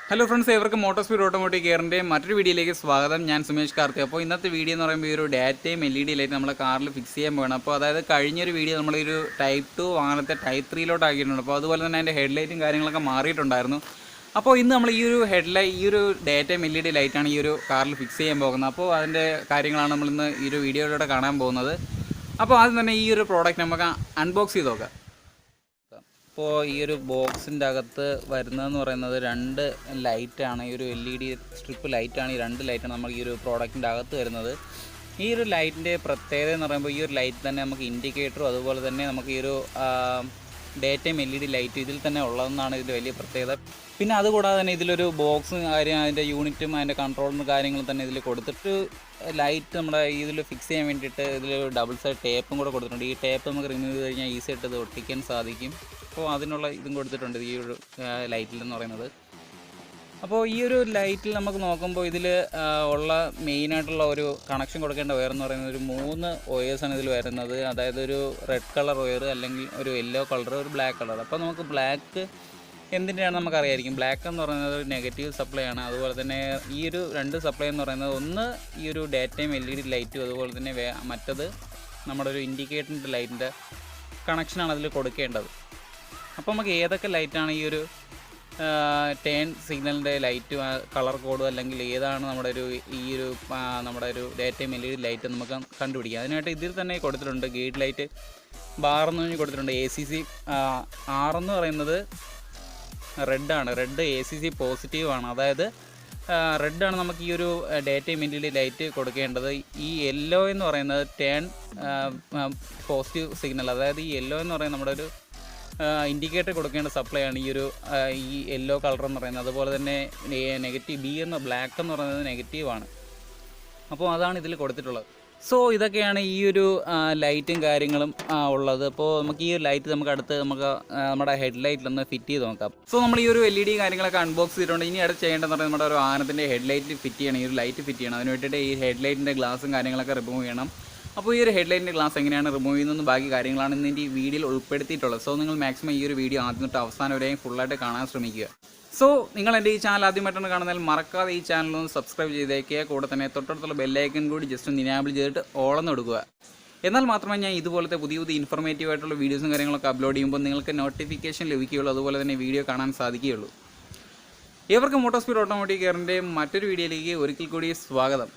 Hello friends, ഏവർക്കും മോട്ടോസ്പീഡ് automotive കെയറിൻ്റെ മറ്റൊരു വീഡിയോയിലേക്ക് സ്വാഗതം. ഞാൻ സുമേഷ് കാർത്തി. അപ്പോൾ ഇന്നത്തെ വീഡിയോ എന്ന് പറയുമ്പോൾ ഈ ഒരു ഡാറ്റയും LED ലൈറ്റ് നമ്മളെ കാറിൽ ഫിക്സ് ചെയ്യാൻ പോകണം. അപ്പോൾ അതായത് കഴിഞ്ഞൊരു വീഡിയോ നമ്മളൊരു ടൈപ്പ് 2 വാഹനത്തെ ടൈപ്പ് 3 ആക്കിയിട്ടുണ്ട്. അപ്പോൾ അതുപോലെ തന്നെ അതിൻ്റെ ഹെഡ്ലൈറ്റും കാര്യങ്ങളൊക്കെ മാറിയിട്ടുണ്ടായിരുന്നു. അപ്പോൾ ഇന്ന് നമ്മൾ ഈ ഒരു ഡാറ്റയും LED ലൈറ്റാണ് ഈ ഒരു കാറിൽ ഫിക്സ് ചെയ്യാൻ പോകുന്നത്. അപ്പോൾ അതിൻ്റെ കാര്യങ്ങളാണ് നമ്മളിന്ന് ഈ ഒരു വീഡിയോയിലൂടെ കാണാൻ പോകുന്നത്. അപ്പോൾ ആദ്യം തന്നെ ഈ ഒരു പ്രോഡക്റ്റ് നമുക്ക് അൺബോക്സ് ചെയ്ത് നോക്കാം. ഇപ്പോൾ ഈ ഒരു ബോക്സിൻ്റെ അകത്ത് വരുന്നതെന്ന് പറയുന്നത് രണ്ട് ലൈറ്റാണ്. ഈ ഒരു LED സ്ട്രിപ്പ് ലൈറ്റാണ്. ഈ രണ്ട് ലൈറ്റാണ് നമുക്ക് ഈ ഒരു പ്രോഡക്റ്റിൻ്റെ അകത്ത് വരുന്നത്. ഈ ഒരു ലൈറ്റിൻ്റെ പ്രത്യേകത എന്ന് പറയുമ്പോൾ ഈ ഒരു ലൈറ്റ് തന്നെ നമുക്ക് ഇൻഡിക്കേറ്ററും അതുപോലെ തന്നെ നമുക്ക് ഈ ഒരു ഡേറ്റയും LED ലൈറ്റും ഇതിൽ തന്നെ ഉള്ളതെന്നാണ് ഇതിൻ്റെ വലിയ പ്രത്യേകത. പിന്നെ അതുകൂടാതെ തന്നെ ഇതിലൊരു ബോക്സും കാര്യം അതിൻ്റെ യൂണിറ്റും അതിൻ്റെ കൺട്രോളിൻ്റെ കാര്യങ്ങളും തന്നെ ഇതിൽ കൊടുത്തിട്ട് ലൈറ്റ് നമ്മുടെ ഇതിൽ ഫിക്സ് ചെയ്യാൻ വേണ്ടിയിട്ട് ഇതിൽ ഡബിൾ സൈഡ് ടേപ്പും കൂടെ കൊടുത്തിട്ടുണ്ട്. ഈ ടേപ്പ് നമുക്ക് റിമൂവ് ചെയ്ത് കഴിഞ്ഞാൽ ഈസി ആയിട്ട് ഇത് ഒട്ടിക്കാൻ സാധിക്കും. അപ്പോൾ അതിനുള്ള ഇതും കൊടുത്തിട്ടുണ്ട് ഈ ഒരു ലൈറ്റിൽ എന്ന് പറയുന്നത്. അപ്പോൾ ഈ ഒരു ലൈറ്റിൽ നമുക്ക് നോക്കുമ്പോൾ ഇതിൽ ഉള്ള മെയിനായിട്ടുള്ള ഒരു കണക്ഷൻ കൊടുക്കേണ്ട വയർ എന്ന് പറയുന്നത് ഒരു 3 വയേഴ്സാണ് ഇതിൽ വരുന്നത്. അതായത് ഒരു റെഡ് കളർ വയർ, അല്ലെങ്കിൽ ഒരു യെല്ലോ കളർ, ഒരു ബ്ലാക്ക് കളർ. അപ്പോൾ നമുക്ക് ബ്ലാക്ക് എന്തിൻ്റെയാണ് നമുക്കറിയായിരിക്കും. ബ്ലാക്ക് എന്ന് പറയുന്നത് ഒരു നെഗറ്റീവ് സപ്ലൈ ആണ്. അതുപോലെ തന്നെ ഈ ഒരു രണ്ട് സപ്ലൈ എന്ന് പറയുന്നത് ഒന്ന് ഈ ഒരു ഡേറ്റയും LED ലൈറ്റും, അതുപോലെ തന്നെ മറ്റത് നമ്മുടെ ഒരു ഇൻഡിക്കേറ്ററിൻ്റെ ലൈറ്റിൻ്റെ കണക്ഷനാണ് അതിൽ കൊടുക്കേണ്ടത്. അപ്പോൾ നമുക്ക് ഏതൊക്കെ ലൈറ്റാണ് ഈ ഒരു ടേൺ സിഗ്നലിൻ്റെ ലൈറ്റ് കളർ കോഡും, അല്ലെങ്കിൽ ഏതാണ് നമ്മുടെ ഒരു ഡേറ്റയും LED ലൈറ്റ് നമുക്ക് കണ്ടുപിടിക്കാം. അതിനായിട്ട് ഇതിൽ തന്നെ കൊടുത്തിട്ടുണ്ട് ഗേറ്റ് ലൈറ്റ് ബാറെന്ന് പറഞ്ഞ് കൊടുത്തിട്ടുണ്ട്. ACC 6 എന്ന് പറയുന്നത് റെഡാണ്. റെഡ് ACC പോസിറ്റീവാണ്. അതായത് റെഡാണ് നമുക്ക് ഈ ഒരു ഡേറ്റയും LED ലൈറ്റ് കൊടുക്കേണ്ടത്. ഈ യെല്ലോ എന്ന് പറയുന്നത് ടേൺ പോസിറ്റീവ് സിഗ്നൽ. അതായത് ഈ യെല്ലോ എന്ന് പറയുന്നത് നമ്മുടെ ഒരു ഇൻഡിക്കേറ്റർ കൊടുക്കേണ്ട സപ്ലൈ ആണ് ഈ യെല്ലോ കളർ എന്ന് പറയുന്നത്. അതുപോലെ തന്നെ നെഗറ്റീവ് ബ്ലാക്ക് എന്ന് പറയുന്നത് നെഗറ്റീവാണ്. അപ്പോൾ അതാണ് ഇതിൽ കൊടുത്തിട്ടുള്ളത്. സോ ഇതൊക്കെയാണ് ഈ ഒരു ലൈറ്റും കാര്യങ്ങളും ഉള്ളത്. അപ്പോൾ നമുക്ക് ഈ ഒരു ലൈറ്റ് നമ്മുടെ ഹെഡ്ലൈറ്റിലൊന്ന് ഫിറ്റ് ചെയ്ത് നോക്കാം. സോ നമ്മൾ ഈ ഒരു LED കാര്യങ്ങളൊക്കെ അൺബോക്സ് ചെയ്തിട്ടുണ്ട്. ഇനി അടുത്ത് ചെയ്യേണ്ടതെന്ന് പറയുന്നത് നമ്മുടെ ഒരു വാഹനത്തിൻ്റെ ഹെഡ്ലൈറ്റ് ഫിറ്റ് ചെയ്യണം. ഈ ഒരു ലൈറ്റ് ഫിറ്റ് ചെയ്യണം. അതിന് വേണ്ടിയിട്ട് ഈ ഹെഡ്ലൈറ്റിൻ്റെ ഗ്ലാസും കാര്യങ്ങളൊക്കെ റിമൂവ് ചെയ്യണം. അപ്പോൾ ഈ ഒരു ഹെഡ്ലൈറ്റിൻ്റെ ഗ്ലാസ് എങ്ങനെയാണ് റിമൂവ് ചെയ്യുന്നതെന്ന് ബാക്കി കാര്യങ്ങളാണ് ഇന്ന് ഈ വീഡിയോയിൽ ഉൾപ്പെടുത്തിയിട്ടുള്ളത്. സോ നിങ്ങൾ മാക്സിമം ഈ ഒരു വീഡിയോ ആദ്യം തൊട്ട് അവസാനം വരെയും ഫുള്ളായിട്ട് കാണാൻ ശ്രമിക്കുക. സോ നിങ്ങൾ എൻ്റെ ഈ ചാനൽ ആദ്യമായിട്ടാണ് കാണുന്നതിൽ മറക്കാതെ ഈ ചാനലൊന്ന് സബ്സ്ക്രൈബ് ചെയ്തേക്കുക. കൂടെ തന്നെ തൊട്ടടുത്തുള്ള ബെല്ലൈക്കൻ കൂടി ജസ്റ്റ് ഒന്ന് ഇനാബിൾ ചെയ്തിട്ട് ഓളെന്ന് കൊടുക്കുക. എന്നാൽ മാത്രമേ ഞാൻ ഇതുപോലത്തെ പുതിയ ഇൻഫോർമേറ്റീവ് ആയിട്ടുള്ള വീഡിയോസും കാര്യങ്ങളൊക്കെ അപ്ലോഡ് ചെയ്യുമ്പോൾ നിങ്ങൾക്ക് നോട്ടിഫിക്കേഷൻ ലഭിക്കുകയുള്ളൂ. അതുപോലെ തന്നെ വീഡിയോ കാണാൻ സാധിക്കുകയുള്ളൂ. ഏവർക്കും മോട്ടോസ്പീഡ് ഓട്ടോമോട്ടീവ് കെയറിൻ്റെ മറ്റൊരു വീഡിയോയിലേക്ക് ഒരിക്കൽ കൂടി സ്വാഗതം.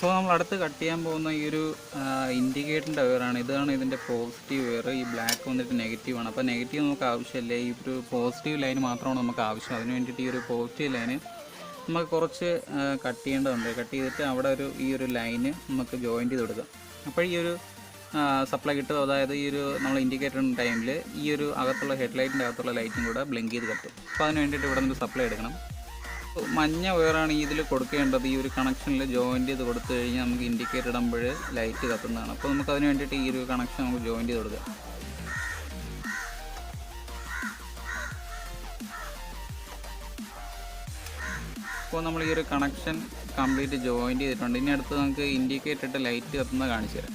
സോ നമ്മൾ അടുത്ത് കട്ട് ചെയ്യാൻ പോകുന്ന ഈ ഒരു ഇൻഡിക്കേറ്ററിൻ്റെ വയറാണ്. ഇതാണ് ഇതിൻ്റെ പോസിറ്റീവ് വയർ. ഈ ബ്ലാക്ക് വന്നിട്ട് നെഗറ്റീവാണ്. അപ്പോൾ നെഗറ്റീവ് നമുക്ക് ആവശ്യമില്ല, ഈ ഒരു പോസിറ്റീവ് ലൈൻ മാത്രമാണ് നമുക്ക് ആവശ്യം. അതിന് വേണ്ടിയിട്ട് ഈ ഒരു പോസിറ്റീവ് ലൈന് നമുക്ക് കുറച്ച് കട്ട് ചെയ്യേണ്ടതുണ്ട്. കട്ട് ചെയ്തിട്ട് അവിടെ ഈ ഒരു ലൈന് നമുക്ക് ജോയിൻറ്റ് ചെയ്ത് കൊടുക്കാം. അപ്പോൾ ഈ ഒരു സപ്ലൈ കിട്ടും. അതായത് ഈ ഒരു നമ്മൾ ഇൻഡിക്കേറ്ററിൻ്റെ ടൈമിൽ ഈ ഒരു അകത്തുള്ള ഹെഡ്ലൈറ്റിൻ്റെ അകത്തുള്ള ലൈറ്റും കൂടെ ബ്ലിങ്ക് ചെയ്ത് കത്തും. അപ്പോൾ അതിന് വേണ്ടിയിട്ട് ഇവിടെ നിന്ന് സപ്ലൈ എടുക്കണം. മഞ്ഞ വയറാണ് ഇതിൽ കൊടുക്കേണ്ടത്. ഈ ഒരു കണക്ഷനിൽ ജോയിൻറ്റ് ചെയ്ത് കൊടുത്തു കഴിഞ്ഞാൽ നമുക്ക് ഇൻഡിക്കേറ്റർ ഇടുമ്പോൾ ലൈറ്റ് കത്തുന്നതാണ്. അപ്പോൾ നമുക്ക് അതിന് വേണ്ടിയിട്ട് ഈ ഒരു കണക്ഷൻ നമുക്ക് ജോയിൻറ്റ് ചെയ്ത് കൊടുക്കാം. അപ്പോൾ നമ്മൾ ഈ ഒരു കണക്ഷൻ കംപ്ലീറ്റ് ജോയിൻറ്റ് ചെയ്തിട്ടുണ്ട്. ഇനി അടുത്ത് നമുക്ക് ഇൻഡിക്കേറ്റർ ഇട്ട് ലൈറ്റ് കത്തുന്നത് കാണിച്ചു തരാം.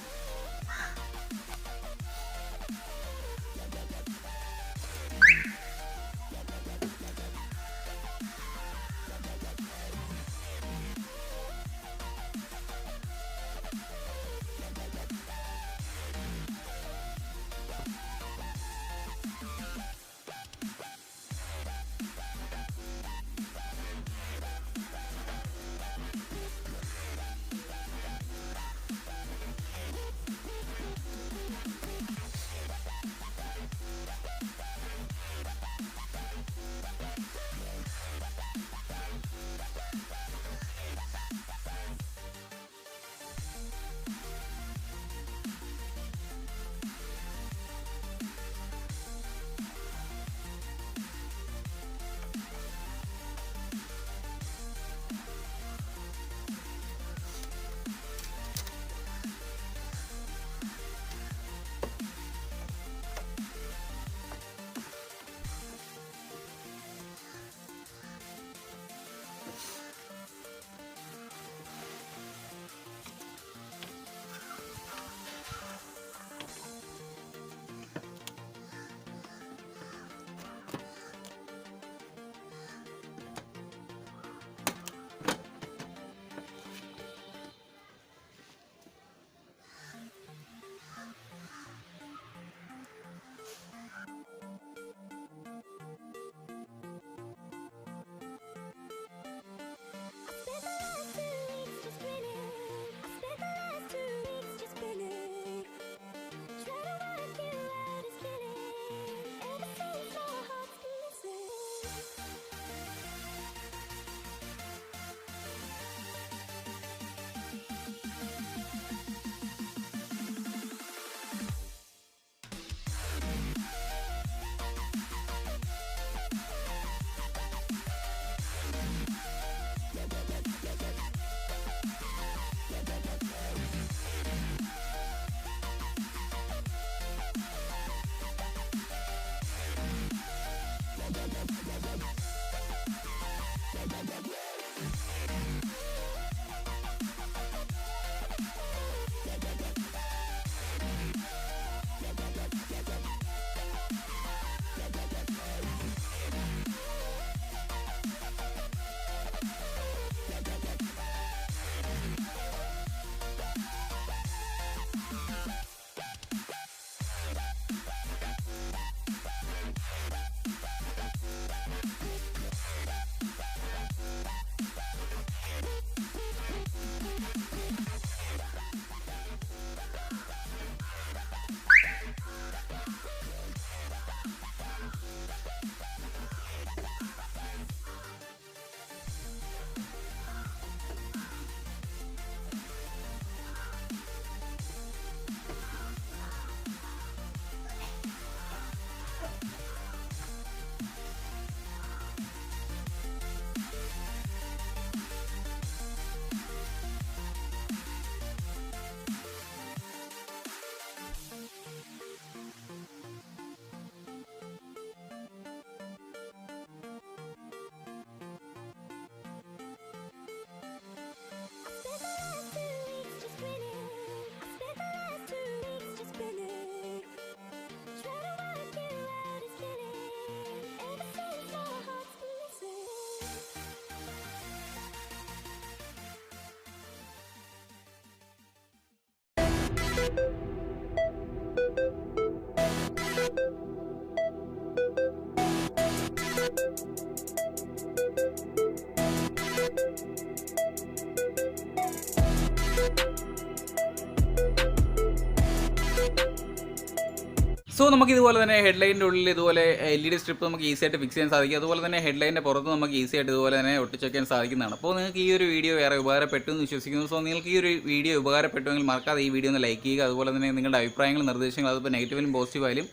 സോ നമുക്ക് ഇതുപോലെ തന്നെ ഹെഡ്ലൈറ്റിൻ്റെ ഉള്ളിൽ ഇതുപോലെ LED സ്ട്രിപ്പ് നമുക്ക് ഈസി ആയിട്ട് ഫിക്സ് ചെയ്യാൻ സാധിക്കും. അതുപോലെ തന്നെ ഹെഡ്ലൈറ്റിൻ്റെ പുറത്ത് നമുക്ക് ഈസി ആയിട്ട് ഇതുപോലെ തന്നെ ഒട്ടിച്ചേക്കാൻ സാധിക്കുന്നതാണ്. അപ്പോൾ നിങ്ങൾക്ക് ഈ ഒരു വീഡിയോ വേറെ ഉപകാരപ്പെട്ടു എന്ന് വിശ്വസിക്കുന്നു. സോ നിങ്ങൾക്ക് ഈ ഒരു വീഡിയോ ഉപകാരപ്പെട്ടുവെങ്കിൽ മറക്കാതെ ഈ വീഡിയോ ഒന്ന് ലൈക്ക് ചെയ്യുക. അതുപോലെ തന്നെ നിങ്ങളുടെ അഭിപ്രായങ്ങൾ, നിർദ്ദേശങ്ങൾ, അതിപ്പോൾ നെഗറ്റീവിലും പോസിറ്റീവായാലും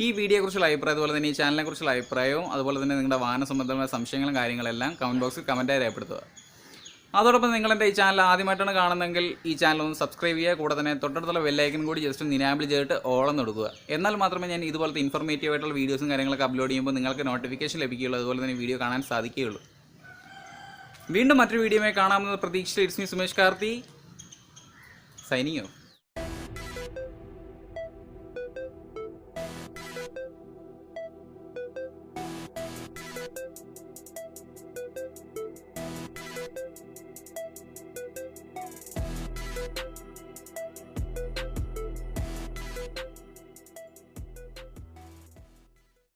ഈ വീഡിയോയെക്കുറിച്ചുള്ള അഭിപ്രായം, അതുപോലെ തന്നെ ഈ ചാനലിനെക്കുറിച്ചുള്ള അഭിപ്രായവും, അതുപോലെ തന്നെ നിങ്ങളുടെ വാഹന സംബന്ധമായ സംശയങ്ങളും കാര്യങ്ങളെല്ലാം കമൻറ്റ് ബോക്സിൽ കമൻറ്റായി രേഖപ്പെടുത്തുക. അതോടൊപ്പം നിങ്ങളെൻ്റെ ഈ ചാനൽ ആദ്യമായിട്ടാണ് കാണുന്നതെങ്കിൽ ഈ ചാനൽ ഒന്ന് സബ്സ്ക്രൈബ് ചെയ്യുക. കൂടെ തന്നെ തൊട്ടടുത്തുള്ള ബെല്ലൈക്കൻ കൂടി ജസ്റ്റ് ഒന്ന് ഇനാബിൾ ചെയ്തിട്ട് ഓളം കൊടുക്കുക. എന്നാൽ മാത്രമേ ഞാൻ ഇതുപോലത്തെ ഇൻഫോർമേറ്റീവ് ആയിട്ടുള്ള വീഡിയോസും കാര്യങ്ങളൊക്കെ അപ്ലോഡ് ചെയ്യുമ്പോൾ നിങ്ങൾക്ക് നോട്ടിഫിക്കേഷൻ ലഭിക്കുകയുള്ളൂ. അതുപോലെ തന്നെ വീഡിയോ കാണാൻ സാധിക്കുകയുള്ളൂ. വീണ്ടും മറ്റൊരു വീഡിയോയുമായി കാണാമെന്ന പ്രതീക്ഷിച്ച് it's me Sumesh Karthi, signing of.